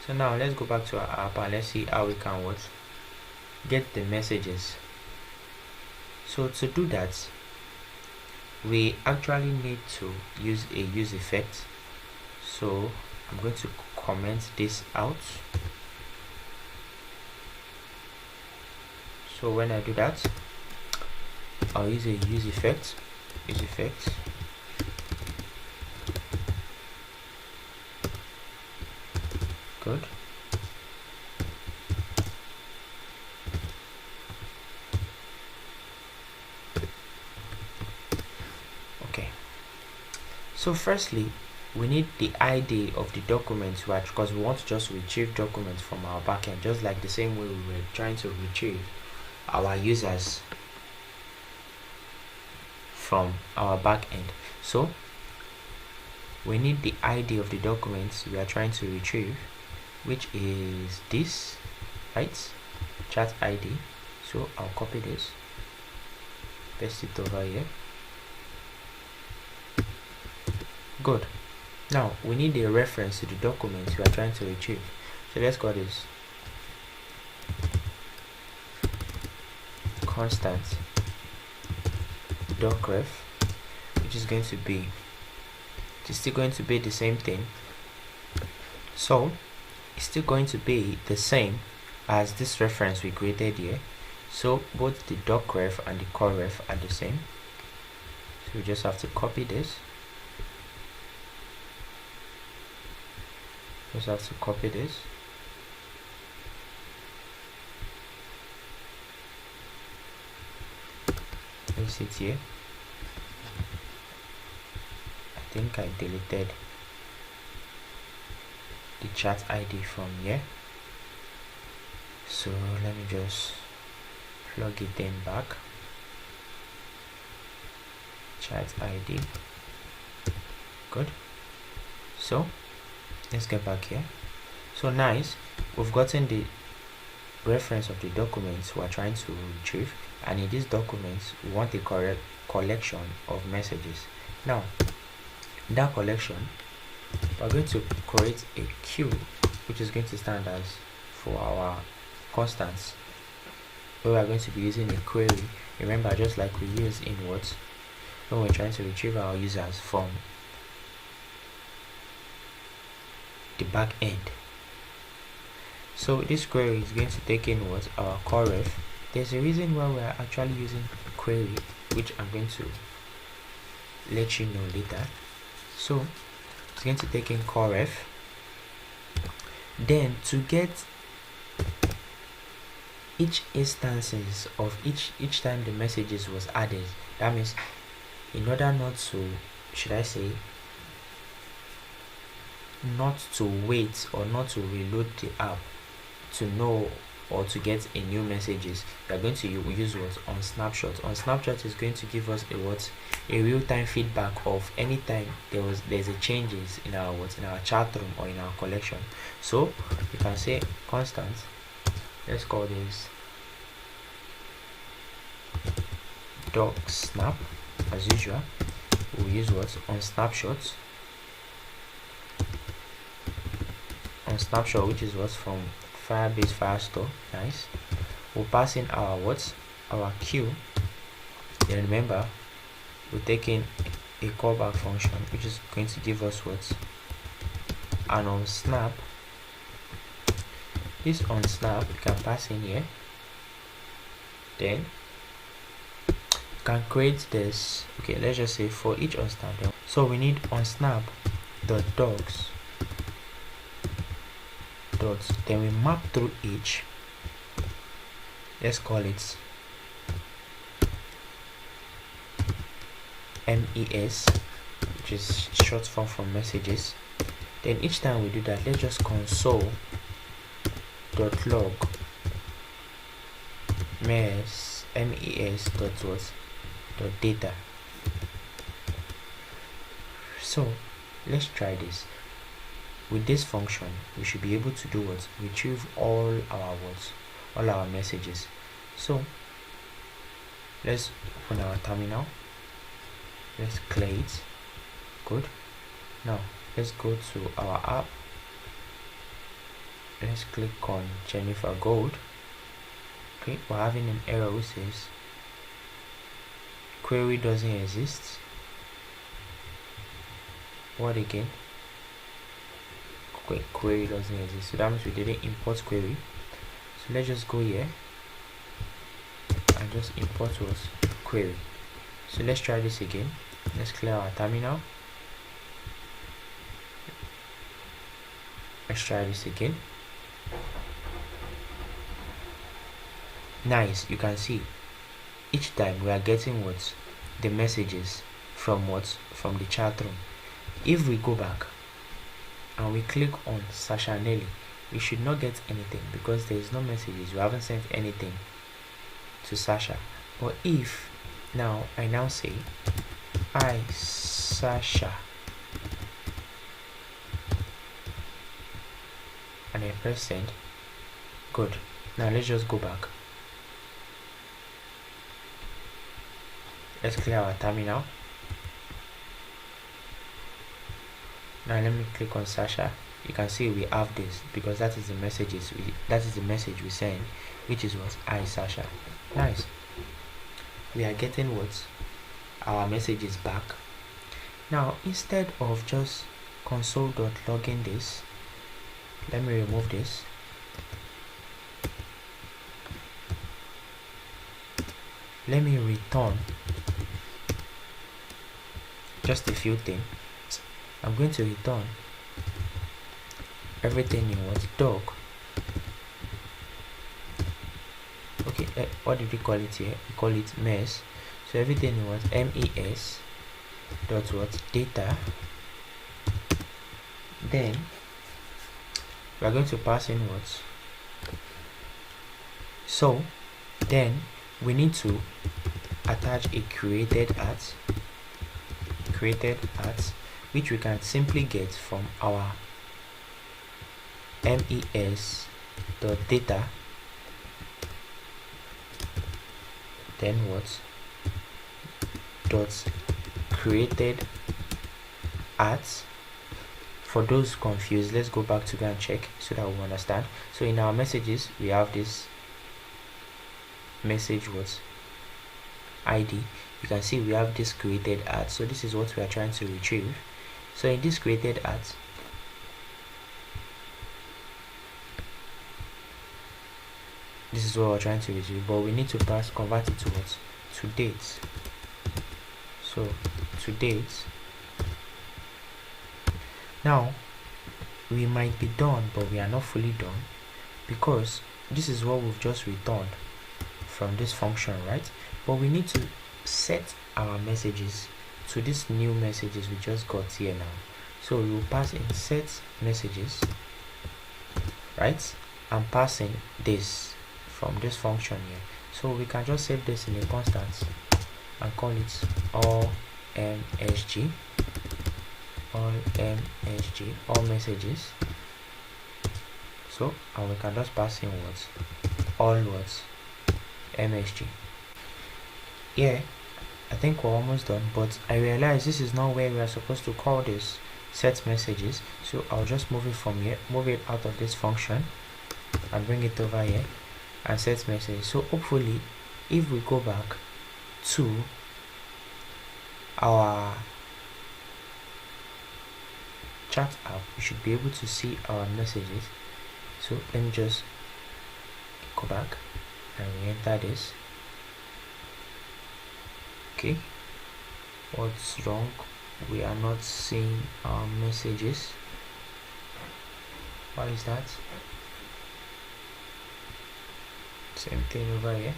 So now let's go back to our app and let's see how we can get the messages. So to do that, we actually need to use a use effect. So I'm going to comment this out. So when I do that, I'll use a use effect. Good. Okay. So firstly, we need the ID of the document because we want to just retrieve documents from our backend, just like the same way we were trying to retrieve our users from our backend. So we need the ID of the documents we are trying to retrieve, which is this, right? Chat ID. So I'll copy this, paste it over here. Good. Now we need a reference to the document we are trying to retrieve. So let's call this constant docref, which is going to be, it's still going to be the same thing. So it's still going to be the same as this reference we created here. So both the docref and the coref are the same. So we just have to copy this. Just have to copy this. Place it here. I think I deleted the chat ID from here. So let me just plug it in back. Chat ID. Good. So let's get back here. So nice, we've gotten the reference of the documents we're trying to retrieve, and in these documents we want a correct collection of messages. Now that collection, we're going to create a queue which is going to stand as for our constants, where we're going to be using a query. Remember, just like we use in when we're trying to retrieve our users from the back end. So this query is going to take in our coref. There's a reason why we're actually using query, which I'm going to let you know later. So it's going to take in coref. Then to get each instances of each time the messages was added, that means in order not to, not to wait or not to reload the app to know or to get a new messages, we are going to use on snapshot. On snapshot is going to give us a real-time feedback of anytime there's a changes in our in our chat room or in our collection. So you can say constant, let's call this doc snap. As usual, we'll use on snapshot. On snapshot, which is from Firebase Firestore. Nice. We'll pass in our our queue. Then remember, we'll take in a callback function, which is going to give us and on snap. This on snap you can pass in here. Then you can create this. Okay, let's just say for each on snap. So we need on snap dot docs dots, then we map through each. Let's call it MES, which is short form from messages. Then each time we do that, let's just console dot log mes dot data. So let's try this. With this function, we should be able to do retrieve all our messages. So let's open our terminal. Let's clear it. Good. Now let's go to our app. let's click on Jennifer Gold. Okay, we're having an error which says query doesn't exist. What again? Query doesn't exist, so that means we didn't import query. So let's just go here and just import what? Query. So let's try this again. Let's clear our terminal. Let's try this again. Nice, you can see each time we are getting what? The messages from what? From the chat room. If we go back and we click on Sasha Nelly, we should not get anything because there is no messages. We haven't sent anything to Sasha. But if now I now say hi Sasha and I press send, good. Now let's just go back. Let's clear our terminal. Now let me click on Sasha. You can see we have this because that is the messages that is the message we send, which is what? Hi Sasha. Nice. We are getting what? Our messages back. Now instead of just console.login this, let me remove this. Let me return just a few things. I'm going to return everything in what? Doc. Okay, what did we call it here? We call it mess. So everything in what? mes dot what? Data. Then we are going to pass in what? So then we need to attach a created at, which we can simply get from our mes.data. Then what? Dot created at. For those confused, let's go back to go and check so that we understand. So in our messages we have this message what? ID. You can see we have this created at. So this is what we are trying to retrieve. So in this created at, this is what we're trying to retrieve, but we need to convert it to what? To date. So to date. Now we might be done, but we are not fully done because this is what we've just returned from this function, right? But we need to set our messages to these new messages we just got here now. So we will pass in set messages, right? And passing this from this function here. So we can just save this in a constant and call it all msg, all messages. So and we can just pass in what? All what? msg. Yeah, I think we're almost done, but I realize this is not where we are supposed to call this set messages. So I'll just move it from here, move it out of this function and bring it over here and set message. So hopefully if we go back to our chat app, we should be able to see our messages. So let me just go back and re-enter this. Okay, what's wrong? We are not seeing our messages. Why is that? Same thing over here.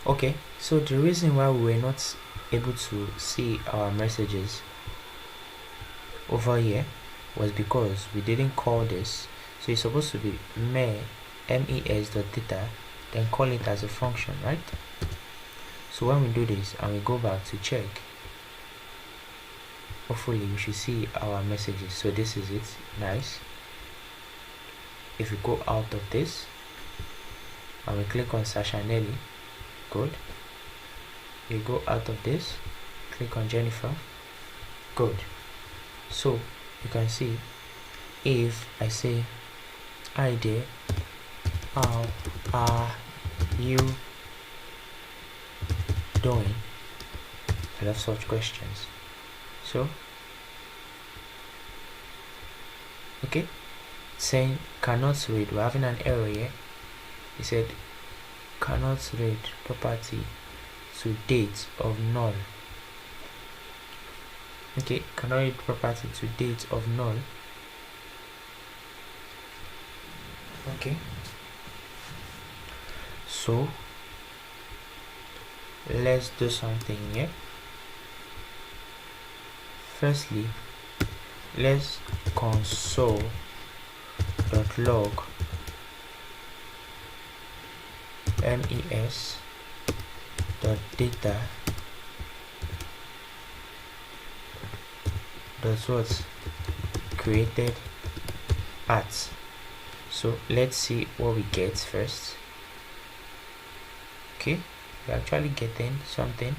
Okay, so the reason why we were not able to see our messages over here was because we didn't call this. So it's supposed to be mes.data, then call it as a function, right? So when we do this and we go back to check, hopefully we should see our messages. So this is it. Nice. If we go out of this and we click on Sasha Nelly, good. We go out of this, click on Jennifer, good. So you can see if I say, hi there, how are you doing? I love such questions. So okay, saying cannot read, we're having an error here. He said cannot read property to date of null. Okay, cannot read property to date of null. Okay, so let's do something here. Firstly, let's console.log mes.data dot what created at. So let's see what we get first. Okay, we're actually getting something.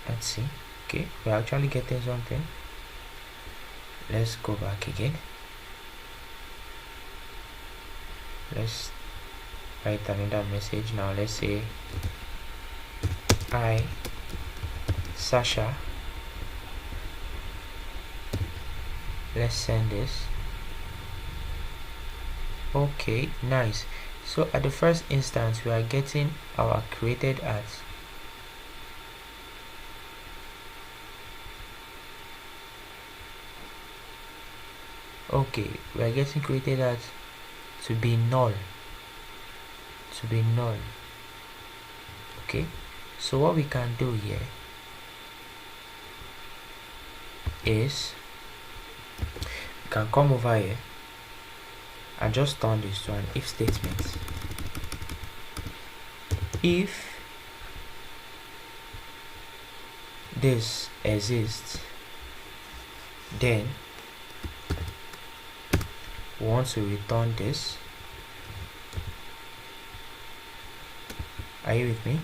Let's see. Okay, we're actually getting something. Let's go back again. Let's write another message now. Let's say, hi Sasha, let's send this. Okay, nice. So at the first instance we are getting our created at. Okay, we are getting created at to be null. Okay, so what we can do here is we can come over here and just turn this to an if statement. If this exists, then we want to return this. Are you with me?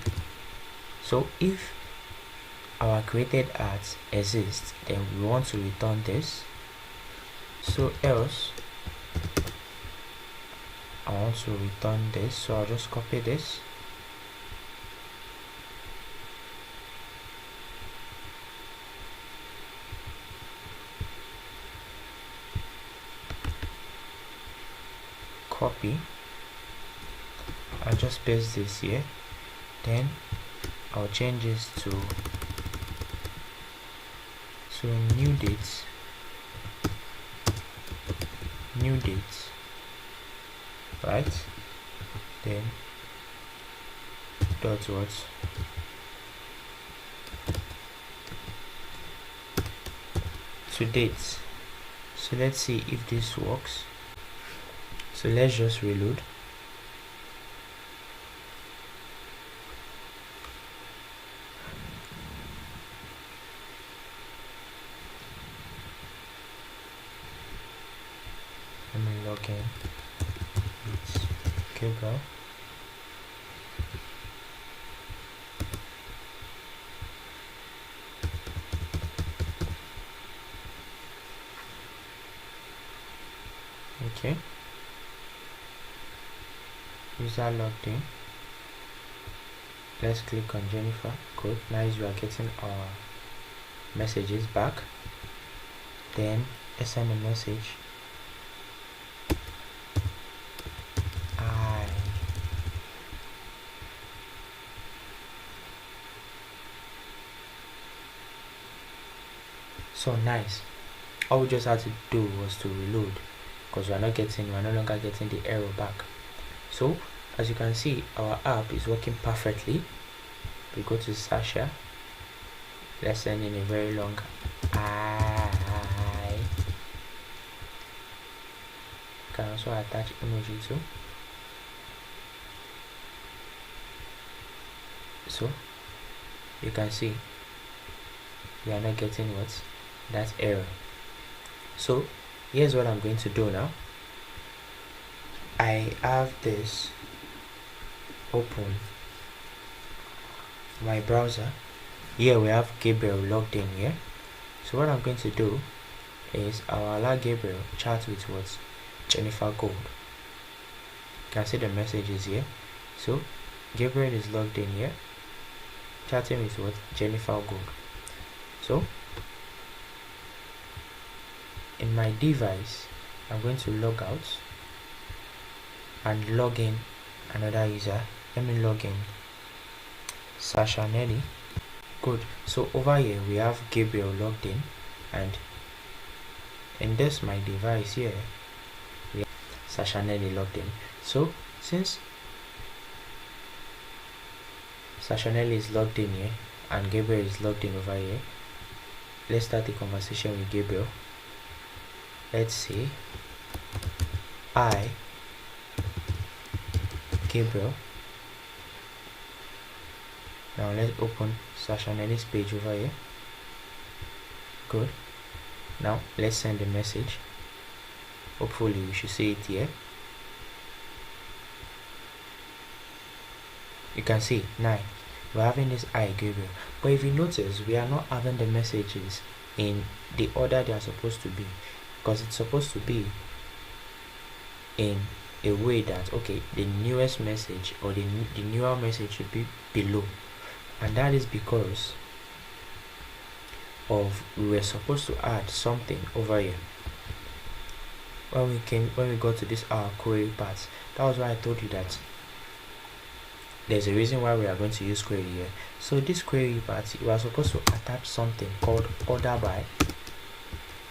So if our created at exists, then we want to return this. So else I want to return this, so I'll just copy this. Copy. I'll just paste this here. Then I'll change this to new dates. Right? Then dot what? To dates. So let's see if this works. So let's just reload. Let me log in. It's Gabriel. Okay. User logged in. Let's click on Jennifer. Good. Nice, we are getting our messages back. Then let's send a message. So nice. All we just had to do was to reload, because we're no longer getting the error back. So as you can see, our app is working perfectly. We go to Sasha. Let's send in a very long I. You can also attach emoji too. So you can see we are not getting what? That error. So here's what I'm going to do now. I have this open my browser. here we have Gabriel logged in here. So what I'm going to do is I'll allow Gabriel chat with what? Jennifer Gold. You can see the messages here. So Gabriel is logged in here, chatting with what? Jennifer Gold. So in my device, I'm going to log out and log in another user. Let me log in Sasha Nelly. Good. So over here we have Gabriel logged in, and in this my device here we have Sasha Nelly logged in. So since Sasha Nelly is logged in here and Gabriel is logged in over here, let's start the conversation with Gabriel. Let's say I, Gabriel. Now let's open Sasha Nelly's page over here. Good. Now let's send a message. Hopefully we should see it here. You can see now we're having this I, Gabriel, but if you notice we are not having the messages in the order they are supposed to be, because it's supposed to be in a way that, okay, the newest message or the newer message should be below, and that is because of we were supposed to add something over here when we got to this our query part. That was why I told you that there's a reason why we are going to use query here. So this query part, we are supposed to attach something called order by.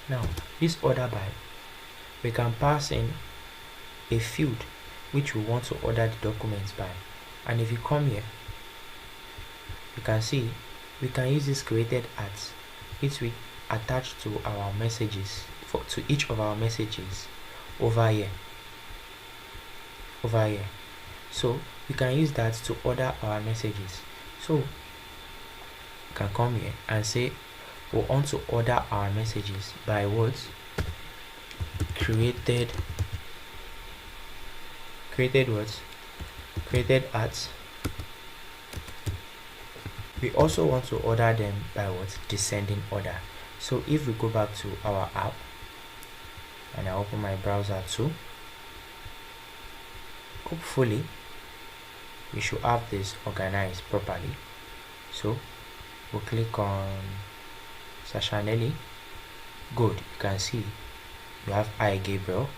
Now this order by, we can pass in a field which we want to order the documents by, and if you come here you can see we can use this created at, which we attach to our messages, to each of our messages over here. So we can use that to order our messages. So we can come here and say we want to order our messages by what? Created what? Created at. We also want to order them by what? Descending order. So if we go back to our app and I open my browser too, hopefully we should have this organized properly. So we'll click on Sasha Nelly. Good. You can see you have I, Gabriel,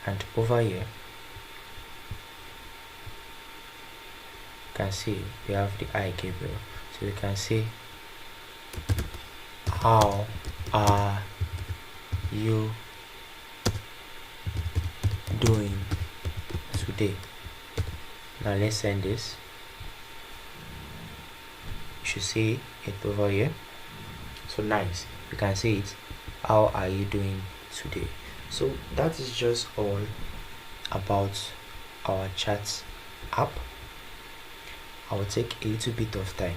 and over here you can see we have the I, Gabriel. So you can see how are you doing today. Now let's send this. You should see it over here. So nice, you can see it. How are you doing today? So that is just all about our chat app. I will take a little bit of time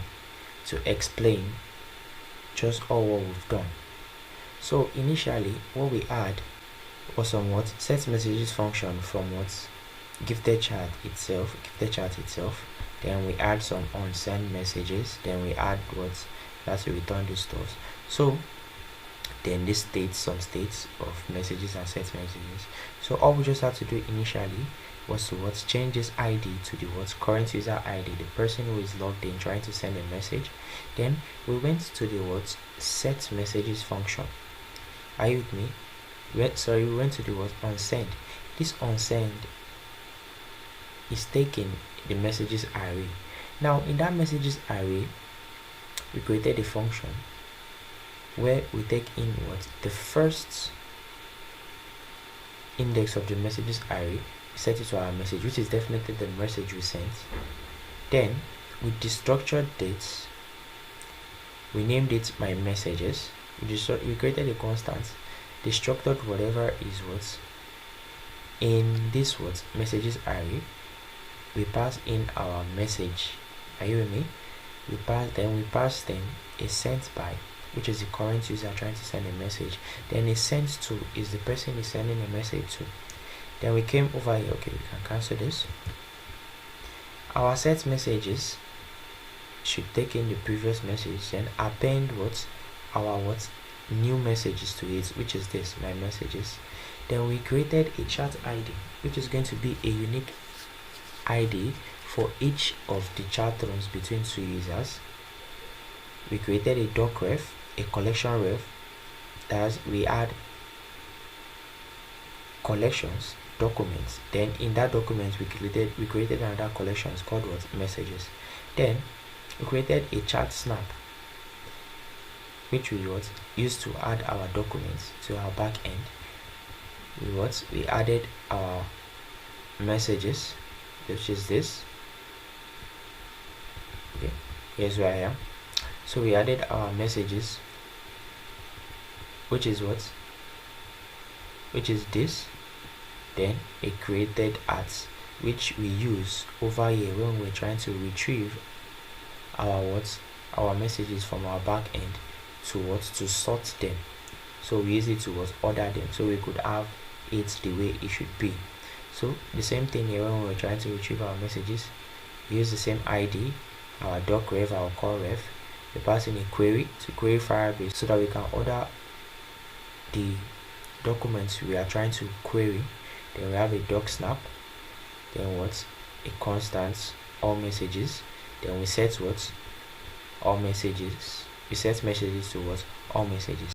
to explain just all what we've done. So initially what we had was some what? Set messages function from what? Gifted chat itself. Then we add some unsend messages. Then we add what? That's to return these stuff. So then this some states of messages and set messages. So all we just had to do initially was to what? Change this ID to the what? Current user ID, the person who is logged in trying to send a message. Then we went to the what? Set messages function. Are you with me? We went to the what? Unsend. This unsend is taking the messages array. Now in that messages array we created a function where we take in what? The first index of the messages array, set it to our message, which is definitely the message we sent. Then with the structured dates, we named it my messages. We created a constant, destructured whatever is what in this what messages array. We pass in our message. Are you with me? We pass then a sent by, which is the current user trying to send a message. Then a sent to is the person is sending a message to. Then we came over here. Okay, we can cancel this. Our set messages should take in the previous message, then append our new messages to it, which is this, my messages. Then we created a chat ID, which is going to be a unique ID for each of the chat rooms between two users. We created a doc ref, a collection ref, as we add collections documents. Then in that document we created another collections called messages. Then we created a chat snap, which we used to add our documents to our back end. We added our messages, which is this. Okay, here's where I am. So we added our messages, which is this. Then it created ads, which we use over here when we're trying to retrieve our messages from our back end to sort them. So we use it to order them, so we could have it the way it should be. So the same thing here when we're trying to retrieve our messages. We use the same ID, our doc ref, our call ref. We pass in a query to query Firebase so that we can order the documents we are trying to query. Then we have a doc snap, then a constant all messages. Then we set all messages. We set messages to all messages.